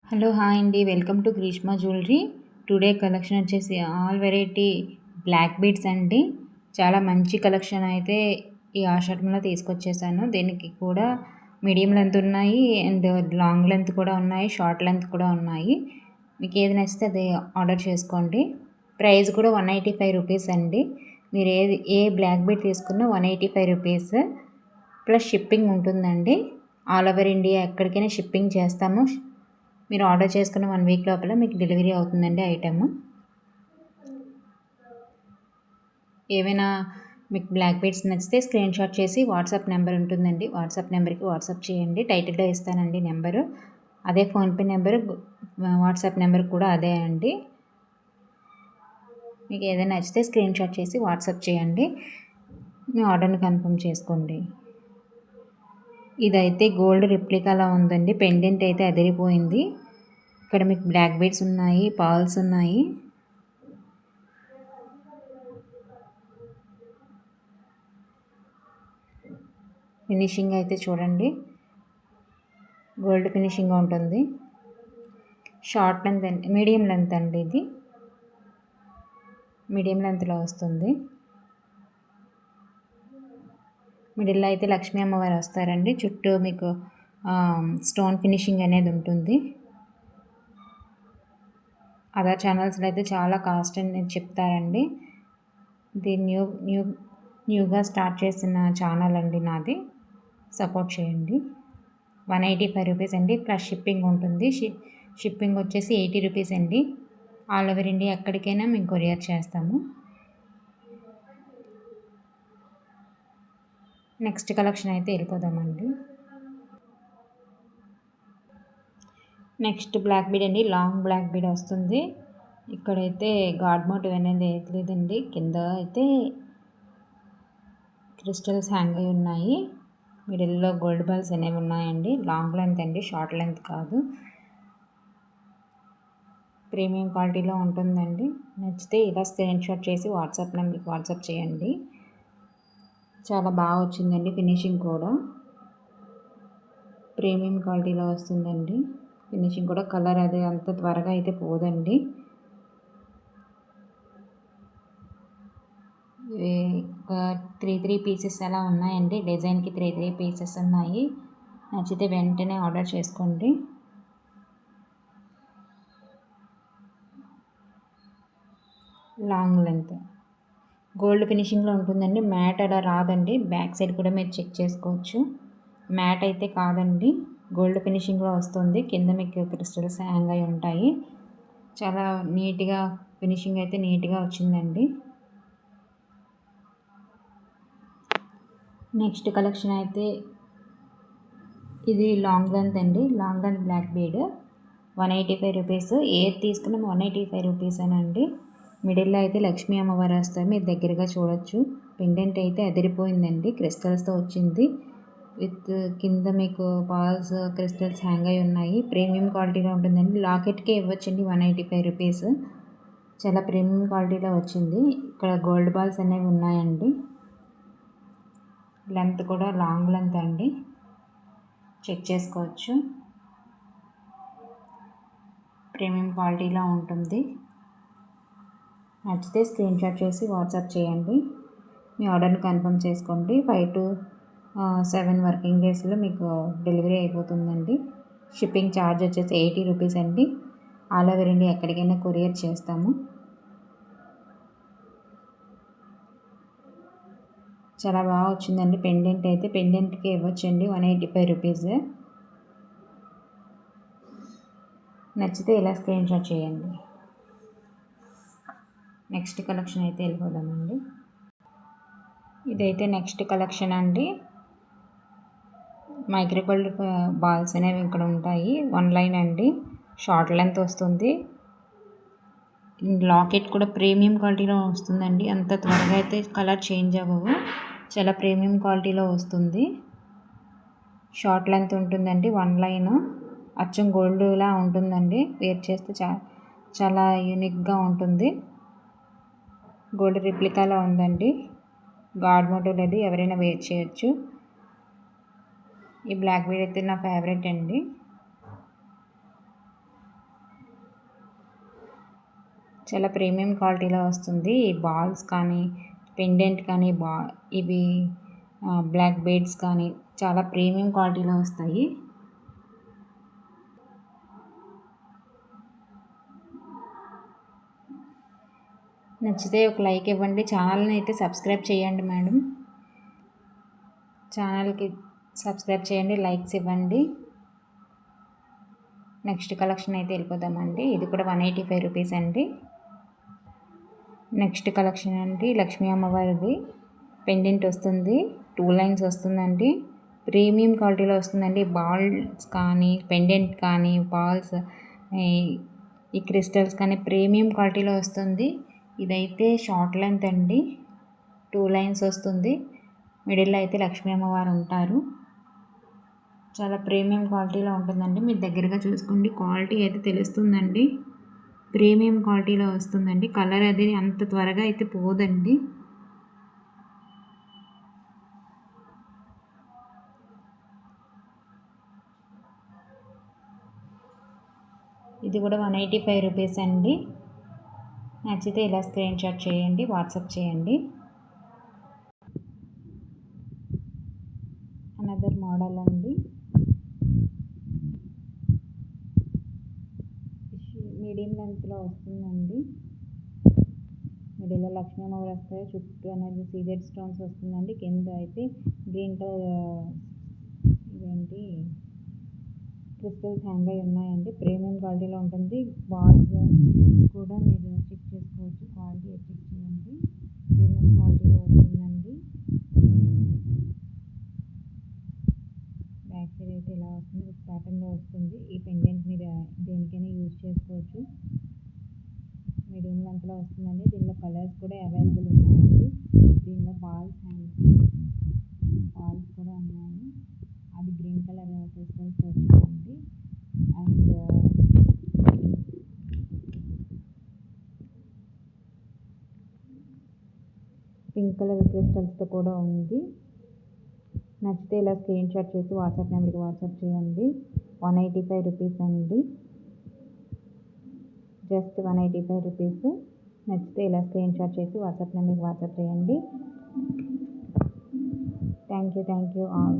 Hello hi అండి. Welcome to Greeshma jewellery. Today collection వచ్చేసి all variety black beads అండి. చాలా మంచి కలెక్షన్ అయితే ఈ ఆషాఢంలో తీసుకొచ్చేసాను. దీనికి కూడా మీడియం లెంత్ ఉన్నాయి అండ్ లాంగ్ లెంత్ కూడా ఉన్నాయి, షార్ట్ లెంత్ కూడా ఉన్నాయి. మీకు ఏది నచ్చితే అది ఆర్డర్ చేసుకోండి. ప్రైస్ కూడా 185 రూపీస్ అండి. మీరు ఏ బ్లాక్ బీడ్ తీసుకున్నా 185 రూపీస్ ప్లస్ షిప్పింగ్ ఉంటుందండి. ఆల్ ఓవర్ ఇండియా ఎక్కడికైనా షిప్పింగ్ చేస్తాము. మీరు ఆర్డర్ చేసుకున్న 1 వీక్ లోపల మీకు డెలివరీ అవుతుందండి ఐటమ్. ఏవైనా మీకు బ్లాక్ బీడ్స్ నచ్చితే స్క్రీన్ షాట్ చేసి వాట్సాప్ నెంబర్ ఉంటుందండి, వాట్సాప్ నెంబర్కి వాట్సాప్ చేయండి. టైటిల్లో ఇస్తానండి నెంబరు. అదే ఫోన్పే నెంబరు, వాట్సాప్ నెంబర్ కూడా అదే అండి. మీకు ఏదైనా నచ్చితే స్క్రీన్ షాట్ చేసి వాట్సాప్ చేయండి. మీ ఆర్డర్ని కన్ఫర్మ్ చేసుకోండి. ఇదైతే గోల్డ్ రిప్లికాలా ఉందండి. పెండెంట్ అయితే అదిరిపోయింది. ఇక్కడ మీకు బ్లాక్ బీడ్స్ ఉన్నాయి, పర్ల్స్ ఉన్నాయి. ఫినిషింగ్ అయితే చూడండి, గోల్డ్ ఫినిషింగ్ ఉంటుంది. షార్ట్ లెంత్ అండి, మీడియం లెంత్ అండి. ఇది మీడియం లెంత్లో వస్తుంది. మిడిల్లో అయితే లక్ష్మీ అమ్మవారు వస్తారండి. చుట్టూ మీకు స్టోన్ ఫినిషింగ్ అనేది ఉంటుంది. అదర్ ఛానల్స్లో అయితే చాలా కాస్ట్ అనేది చెప్తారండి. ఇది న్యూగా స్టార్ట్ చేసిన ఛానల్ అండి నాది. సపోర్ట్ చేయండి. 185 రూపీస్ అండి ప్లస్ షిప్పింగ్ ఉంటుంది. షిప్పింగ్ వచ్చేసి 80 రూపీస్ అండి. ఆల్ ఓవర్ ఇండియా ఎక్కడికైనా మేము కొరియర్ చేస్తాము. నెక్స్ట్ కలెక్షన్ అయితే వెళ్ళిపోదామండి. నెక్స్ట్ బ్లాక్ బీడ్ అండి. లాంగ్ బ్లాక్ బీడ్ వస్తుంది. ఇక్కడైతే గాడ్ మోటివ్ అనేది లేదండి. కింద అయితే క్రిస్టల్స్ హ్యాంగ్ అయి ఉన్నాయి. మిడిల్లో గోల్డ్ బాల్స్ అనేవి ఉన్నాయండి. లాంగ్ లెంత్ అండి, షార్ట్ లెంత్ కాదు. ప్రీమియం క్వాలిటీలో ఉంటుందండి. నచ్చితే ఇలా స్క్రీన్ షాట్ చేసి వాట్సాప్ నెంబర్కి వాట్సాప్ చేయండి. చాలా బాగా వచ్చిందండి. ఫినిషింగ్ కూడా ప్రీమియం క్వాలిటీలో వస్తుందండి. ఫినిషింగ్ కూడా కలర్ అదే అంత త్వరగా అయితే పోదండి. ఒక త్రీ పీసెస్ అలా ఉన్నాయండి. డిజైన్కి త్రీ పీసెస్ ఉన్నాయి. నచ్చితే వెంటనే ఆర్డర్ చేసుకోండి. లాంగ్ లెంత్ గోల్డ్ ఫినిషింగ్లో ఉంటుందండి. మ్యాట్ అలా రాదండి. బ్యాక్ సైడ్ కూడా మీరు చెక్ చేసుకోవచ్చు. మ్యాట్ అయితే కాదండి, గోల్డ్ ఫినిషింగ్లో వస్తుంది. కింద మీకు క్రిస్టల్స్ హ్యాంగ్ అయి ఉంటాయి. చాలా నీట్గా ఫినిషింగ్ అయితే నీట్గా వచ్చిందండి. నెక్స్ట్ కలెక్షన్ అయితే ఇది లాంగ్ లెంత్ అండి. Long length black bead 185 rupees. ఏది తీసుకున్నా 185 రూపీస్ అనండి. మిడిల్లో అయితే లక్ష్మీ అమ్మవారు వస్తారు. మీరు దగ్గరగా చూడొచ్చు. పెండెంట్ అయితే అదిరిపోయిందండి. క్రిస్టల్స్తో వచ్చింది. విత్ కింద మీకు పాల్స్ క్రిస్టల్స్ హ్యాంగ్ అయి ఉన్నాయి. ప్రీమియం క్వాలిటీలో ఉంటుందండి. లాకెట్కే ఇవ్వచ్చండి 185 రూపీస్. చాలా ప్రీమియం క్వాలిటీలో వచ్చింది. ఇక్కడ గోల్డ్ బాల్స్ అనేవి ఉన్నాయండి. లెంత్ కూడా లాంగ్ లెంత్ అండి, చెక్ చేసుకోవచ్చు. ప్రీమియం క్వాలిటీలో ఉంటుంది. నచ్చితే స్క్రీన్ షాట్ చేసి వాట్సాప్ చేయండి. మీ ఆర్డర్ని కన్ఫర్మ్ చేసుకోండి. 5 to 7 వర్కింగ్ డేస్లో మీకు డెలివరీ అయిపోతుందండి. షిప్పింగ్ ఛార్జ్ వచ్చేసి 80 రూపీస్ అండి. ఆల్ ఓవర్ ఇండియా ఎక్కడికైనా కొరియర్ చేస్తాము. చాలా బాగా వచ్చిందండి. పెండెంట్ అయితే పెండెంట్కి ఇవ్వచ్చండి 185 రూపీస్. నచ్చితే ఇలా స్క్రీన్ షాట్ చేయండి. నెక్స్ట్ కలెక్షన్ అయితే వెళ్ళిపోదామండి. ఇదైతే నెక్స్ట్ కలెక్షన్ అండి. మైక్రో గోల్డ్ బాల్స్ అనేవి ఇక్కడ ఉంటాయి. 1 లైన్ అండి, షార్ట్ లెంత్ వస్తుంది. లాకెట్ కూడా ప్రీమియం క్వాలిటీలో వస్తుందండి. అంత త్వరగా అయితే కలర్ చేంజ్ అవ్వవు. చాలా ప్రీమియం క్వాలిటీలో వస్తుంది. షార్ట్ లెంత్ ఉంటుందండి. 1 లైన్ అచ్చం గోల్డ్లా ఉంటుందండి. వేర్ చేస్తే చాలా యూనిక్గా ఉంటుంది. గోల్డ్ రిప్లికాలో ఉందండి. గాడ్ మోటివ్ లేదు, ఎవరైనా వేర్ చేయొచ్చు. ఈ బ్లాక్ బీడ్ అయితే నా ఫేవరెట్ అండి. చాలా ప్రీమియం క్వాలిటీలో వస్తుంది. ఈ బాల్స్ కానీ, పెండెంట్ కానీ, ఇవి బ్లాక్ బీడ్స్ కానీ చాలా ప్రీమియం క్వాలిటీలో వస్తాయి. నచ్చితే ఒక లైక్ ఇవ్వండి. ఛానల్ని అయితే సబ్స్క్రైబ్ చేయండి మేడం. ఛానల్కి సబ్స్క్రైబ్ చేయండి, లైక్స్ ఇవ్వండి. నెక్స్ట్ కలెక్షన్ అయితే వెళ్ళిపోదామండి. ఇది కూడా 185 రూపీస్ అండి. నెక్స్ట్ కలెక్షన్ అండి లక్ష్మీ అమ్మవారిది పెండెంట్ వస్తుంది. 2 లైన్స్ వస్తుందండి. ప్రీమియం క్వాలిటీలో వస్తుందండి. బాల్స్ కానీ, పెండెంట్ కానీ, బాల్స్, ఈ క్రిస్టల్స్ కానీ ప్రీమియం క్వాలిటీలో వస్తుంది. ఇదైతే షార్ట్ లెంత్ అండి. 2 లైన్స్ వస్తుంది. మిడిల్లో అయితే లక్ష్మీ అమ్మవారు ఉంటారు. చాలా ప్రీమియం క్వాలిటీలో ఉంటుందండి. మీరు దగ్గరగా చూసుకోండి, క్వాలిటీ అయితే తెలుస్తుందండి. ప్రీమియం క్వాలిటీలో వస్తుందండి. కలర్ అది అంత త్వరగా అయితే పోదండి. ఇది కూడా 185 రూపీస్ అండి. నచ్చితే ఇలా స్క్రీన్ షాట్ చేయండి, వాట్సాప్ చేయండి. అనదర్ మోడల్ అండి. మీడియం లెంత్లో వస్తుందండి. మిడిల్లో లక్ష్మీ అమ్మవారు వస్తాయి. చుట్టూ అనేది సీజెడ్ స్టోన్స్ వస్తుందండి. కింద అయితే గ్రీన్ కలర్ ఇదేంటి క్రిస్టల్స్ హ్యాంగ్ అయి ఉన్నాయండి. ప్రీమియం క్వాలిటీలో ఉంటుంది. బాల్స్ కూడా మీరు చెక్ చేసుకోవచ్చు. క్వాలిటీ చెక్ చేయండి. ప్రీమియం క్వాలిటీలో వస్తుందండి. బ్యాక్ సైడ్ అయితే ఇలా వస్తుంది, ప్యాటర్న్లో వస్తుంది. ఈ పెండెంట్ మీరు దేనికైనా యూజ్ చేసుకోవచ్చు. మీడియం లెంత్లో వస్తుందండి. దీనిలో కలర్స్ కూడా అవైలబుల్ ఉన్నాయండి. దీనిలో బాల్స్ కూడా ఉన్నాయి. అది గ్రీన్ కలర్ క్రిస్టల్స్ వచ్చిందండి. అండ్ పింక్ కలర్ క్రిస్టల్స్తో కూడా ఉంది. నచ్చితే ఇలా స్క్రీన్ షాట్ చేసి వాట్సాప్ నెంబర్కి వాట్సాప్ చేయండి. 185 రూపీస్ అండి. Just 185 rupees. నచ్చితే ఇలా స్క్రీన్ షాట్ చేసి వాట్సాప్ నెంబర్కి వాట్సాప్ చేయండి. Thank you all.